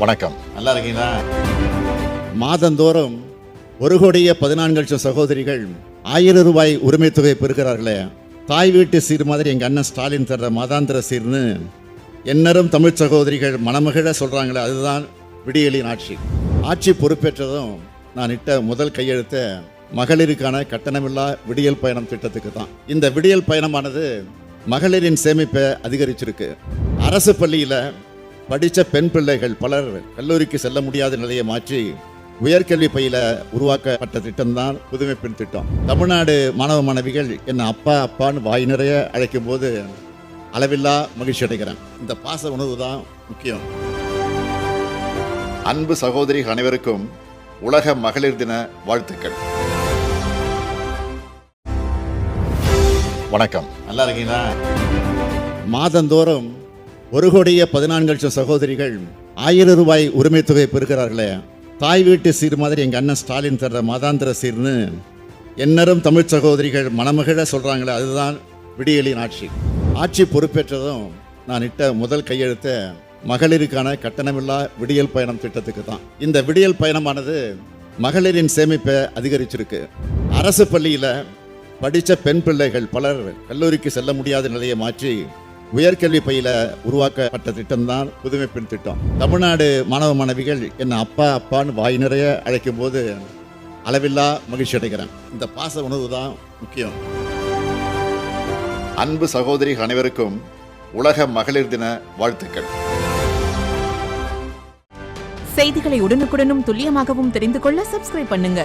வணக்கம். நல்லா இருக்கீங்களா? மாதந்தோறும் 1,14,00,000 சகோதரிகள் 1000 ரூபாய் உரிமை தொகை பெறுகிறார்களே, தாய் வீட்டு சீர் மாதிரி எங்கள் அண்ணன் ஸ்டாலின் தர்ற மாதாந்திர சீர்னு எந்நேரம் தமிழ் சகோதரிகள் மனமகிழ சொல்கிறாங்களே, அதுதான் விடியலின் ஆட்சி. ஆட்சி பொறுப்பேற்றதும் நான் இட்ட முதல் கையெழுத்த மகளிருக்கான கட்டணமில்லா விடியல் பயணம் திட்டத்துக்கு தான். இந்த விடியல் பயணமானது மகளிரின் சேமிப்பை அதிகரிச்சிருக்கு. அரசு பள்ளியில் படித்த பெண் பிள்ளைகள் பலர் கல்லூரிக்கு செல்ல முடியாத நிலையை மாற்றி உயர்கல்வி பயில உருவாக்கப்பட்ட திட்டம்தான் புதுமை பெண் திட்டம். தமிழ்நாடு மாணவ மாணவிகள் என்னை அப்பா அப்பான்னு வாய் நிறைய அழைக்கும் போது அளவில்லா மகிழ்ச்சி அடைகிறேன். இந்த பாச உணர்வு தான் முக்கியம். அன்பு சகோதரிகள் அனைவருக்கும் உலக மகளிர் தின வாழ்த்துக்கள். வணக்கம். நல்லா இருக்கீங்களா? மாதந்தோறும் 1,14,00,000 சகோதரிகள் 1000 ரூபாய் உரிமை தொகை பெறுகிறார்களே, தாய் வீட்டு சீர் மாதிரி எங்கள் அண்ணன் ஸ்டாலின் தர்ற மாதாந்திர சீர்னு எந்நேரம் தமிழ் சகோதரிகள் மனமகிழ சொல்கிறாங்களே, அதுதான் விடியலின் ஆட்சி. ஆட்சி பொறுப்பேற்றதும் நான் இட்ட முதல் கையெழுத்த மகளிருக்கான கட்டணமில்லா விடியல் பயணம் திட்டத்துக்கு தான். இந்த விடியல் பயணமானது மகளிரின் சேமிப்பை அதிகரிச்சிருக்கு. அரசு பள்ளியில் படித்த பெண் பிள்ளைகள் பலர் கல்லூரிக்கு செல்ல முடியாத நிலையை மாற்றி உயர்கல்வி பயில உருவாக்கப்பட்ட திட்டம்தான் புதுமை பெண் திட்டம். தமிழ்நாடு மாணவ மாணவிகள் என்னை அப்பா அப்பான்னு வாய் நிறைய அழைக்கும் போது அளவில்லா மகிழ்ச்சி அடைகிறேன். இந்த பாச உணர்வு தான் முக்கியம். அன்பு சகோதரிகள் அனைவருக்கும் உலக மகளிர் தின வாழ்த்துக்கள். செய்திகளை உடனுக்குடனும் துல்லியமாகவும் தெரிந்து கொள்ள சப்ஸ்கிரைப் பண்ணுங்க.